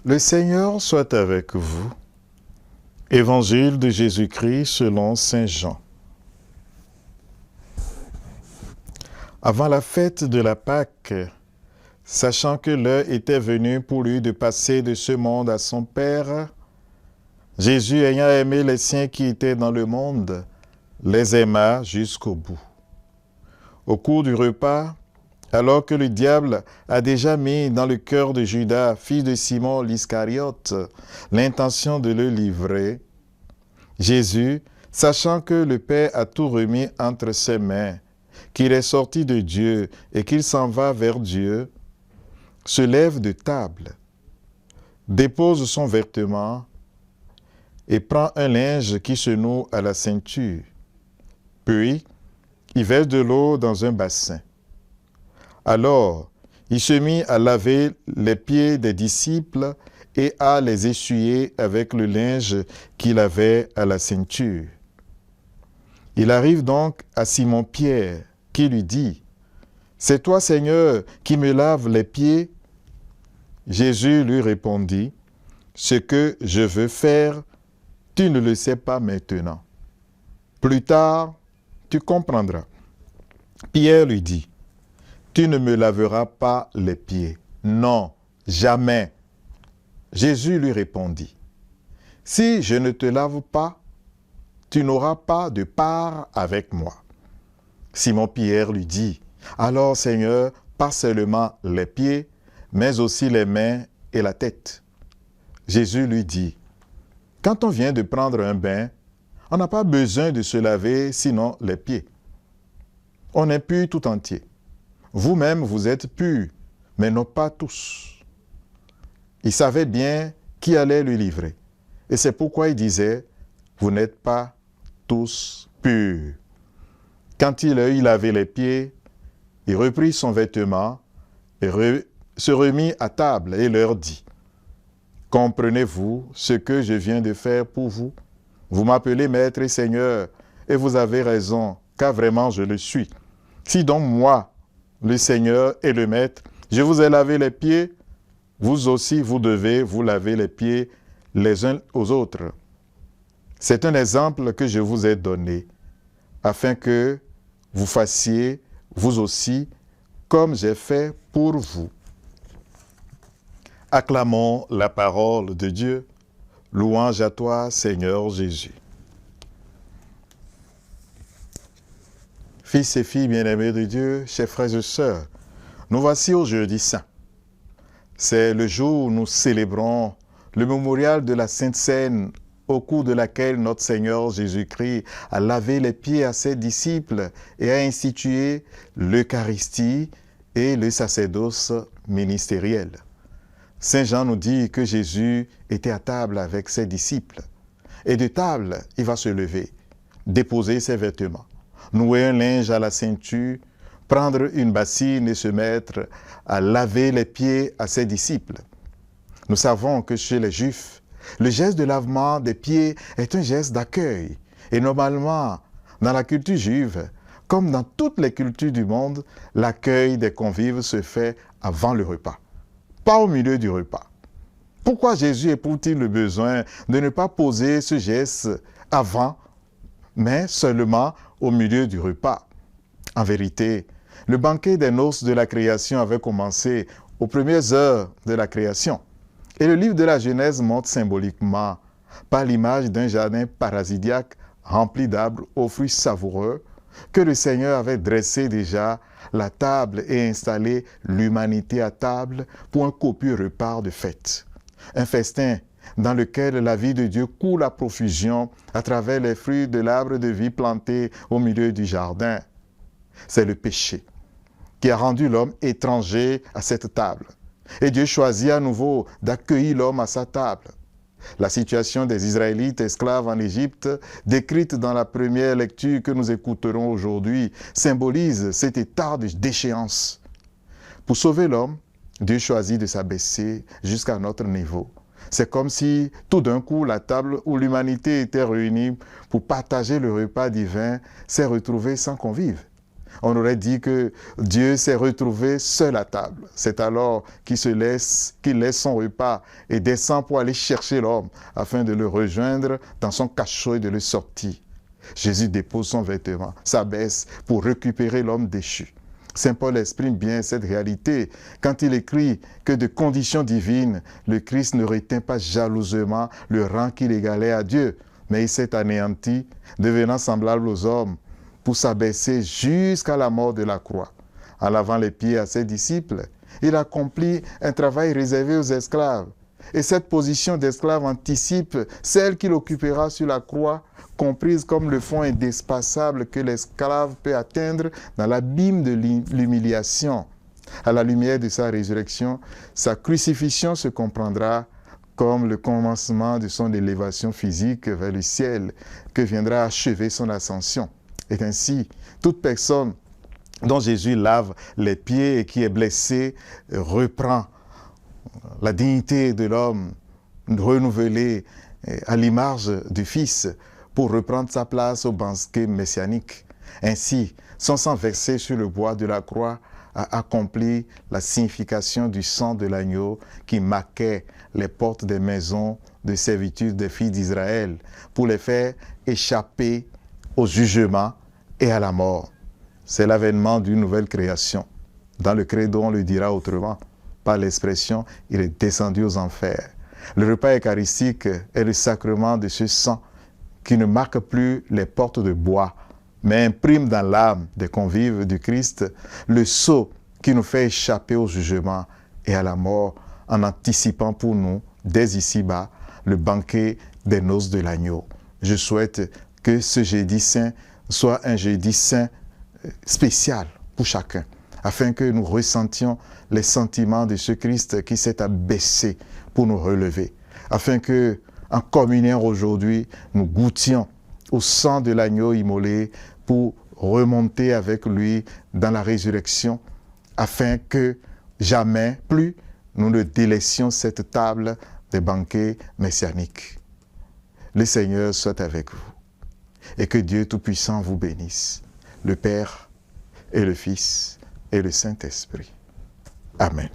Le Seigneur soit avec vous. Évangile de Jésus-Christ selon saint Jean. Avant la fête de la Pâque, sachant que l'heure était venue pour lui de passer de ce monde à son Père, Jésus, ayant aimé les siens qui étaient dans le monde, les aima jusqu'au bout. Au cours du repas, alors que le diable a déjà mis dans le cœur de Judas, fils de Simon l'Iscariote, l'intention de le livrer, Jésus, sachant que le Père a tout remis entre ses mains, qu'il est sorti de Dieu et qu'il s'en va vers Dieu, se lève de table, dépose son vêtement et prend un linge qui se noue à la ceinture. Puis, il verse de l'eau dans un bassin. Alors, il se mit à laver les pieds des disciples et à les essuyer avec le linge qu'il avait à la ceinture. Il arrive donc à Simon-Pierre, qui lui dit, « C'est toi, Seigneur, qui me laves les pieds ?» Jésus lui répondit, « Ce que je veux faire, tu ne le sais pas maintenant. Plus tard, tu comprendras. » Pierre lui dit, « Tu ne me laveras pas les pieds. Non, jamais. » Jésus lui répondit, « Si je ne te lave pas, tu n'auras pas de part avec moi. » Simon-Pierre lui dit, « Alors, Seigneur, pas seulement les pieds, mais aussi les mains et la tête. » Jésus lui dit, « Quand on vient de prendre un bain, on n'a pas besoin de se laver sinon les pieds. On est pur tout entier. Vous-même, vous êtes purs, mais non pas tous. » Il savait bien qui allait le livrer. Et c'est pourquoi il disait, « Vous n'êtes pas tous purs. » Quand il a eu lavé les pieds, il reprit son vêtement et se remit à table et leur dit, « Comprenez-vous ce que je viens de faire pour vous? Vous m'appelez Maître et Seigneur, et vous avez raison, car vraiment je le suis. Si donc moi, le Seigneur et le Maître, je vous ai lavé les pieds, vous aussi vous devez vous laver les pieds les uns aux autres. C'est un exemple que je vous ai donné, afin que vous fassiez, vous aussi, comme j'ai fait pour vous. » Acclamons la parole de Dieu. Louange à toi, Seigneur Jésus. Fils et filles bien-aimés de Dieu, chers frères et sœurs, nous voici au jeudi saint. C'est le jour où nous célébrons le mémorial de la Sainte Seine, au cours de laquelle notre Seigneur Jésus-Christ a lavé les pieds à ses disciples et a institué l'Eucharistie et le sacerdoce ministériel. Saint Jean nous dit que Jésus était à table avec ses disciples. Et de table, il va se lever, déposer ses vêtements, nouer un linge à la ceinture, prendre une bassine et se mettre à laver les pieds à ses disciples. Nous savons que chez les Juifs, le geste de lavement des pieds est un geste d'accueil. Et normalement, dans la culture juive, comme dans toutes les cultures du monde, l'accueil des convives se fait avant le repas, pas au milieu du repas. Pourquoi Jésus éprouve-t-il le besoin de ne pas poser ce geste avant, mais seulement au milieu du repas? En vérité, le banquet des noces de la création avait commencé aux premières heures de la création. Et le livre de la Genèse montre symboliquement, par l'image d'un jardin parasitiaque rempli d'arbres aux fruits savoureux, que le Seigneur avait dressé déjà la table et installé l'humanité à table pour un copieux repas de fête. Un festin dans lequel la vie de Dieu coule à profusion à travers les fruits de l'arbre de vie planté au milieu du jardin. C'est le péché qui a rendu l'homme étranger à cette table. Et Dieu choisit à nouveau d'accueillir l'homme à sa table. La situation des Israélites esclaves en Égypte, décrite dans la première lecture que nous écouterons aujourd'hui, symbolise cet état de déchéance. Pour sauver l'homme, Dieu choisit de s'abaisser jusqu'à notre niveau. C'est comme si, tout d'un coup, la table où l'humanité était réunie pour partager le repas divin s'est retrouvée sans convive. On aurait dit que Dieu s'est retrouvé seul à table. C'est alors qu'il laisse son repas et descend pour aller chercher l'homme afin de le rejoindre dans son cachot et de le sortir. Jésus dépose son vêtement, s'abaisse pour récupérer l'homme déchu. Saint Paul exprime bien cette réalité quand il écrit que de condition divine, le Christ ne retint pas jalousement le rang qu'il égalait à Dieu, mais il s'est anéanti, devenant semblable aux hommes, pour s'abaisser jusqu'à la mort de la croix. En lavant les pieds à ses disciples, il accomplit un travail réservé aux esclaves. Et cette position d'esclave anticipe celle qu'il occupera sur la croix, comprise comme le fond indespassable que l'esclave peut atteindre dans l'abîme de l'humiliation. À la lumière de sa résurrection, sa crucifixion se comprendra comme le commencement de son élévation physique vers le ciel, que viendra achever son ascension. Et ainsi, toute personne dont Jésus lave les pieds et qui est blessée reprend la dignité de l'homme renouvelée à l'image du Fils pour reprendre sa place au banquet messianique. Ainsi, son sang versé sur le bois de la croix a accompli la signification du sang de l'agneau qui marquait les portes des maisons de servitude des filles d'Israël pour les faire échapper au jugement et à la mort. C'est l'avènement d'une nouvelle création. Dans le credo, on le dira autrement, par l'expression « il est descendu aux enfers ». Le repas eucharistique est le sacrement de ce sang qui ne marque plus les portes de bois, mais imprime dans l'âme des convives du Christ le sceau qui nous fait échapper au jugement et à la mort en anticipant pour nous, dès ici-bas, le banquet des noces de l'agneau. Je souhaite que ce jeudi saint soit un jeudi saint spécial pour chacun, afin que nous ressentions les sentiments de ce Christ qui s'est abaissé pour nous relever, afin que, en communion aujourd'hui, nous goûtions au sang de l'agneau immolé pour remonter avec lui dans la résurrection, afin que jamais plus nous ne délaissions cette table des banquets messianiques. Le Seigneur soit avec vous et que Dieu Tout-Puissant vous bénisse, le Père et le Fils et le Saint-Esprit. Amen.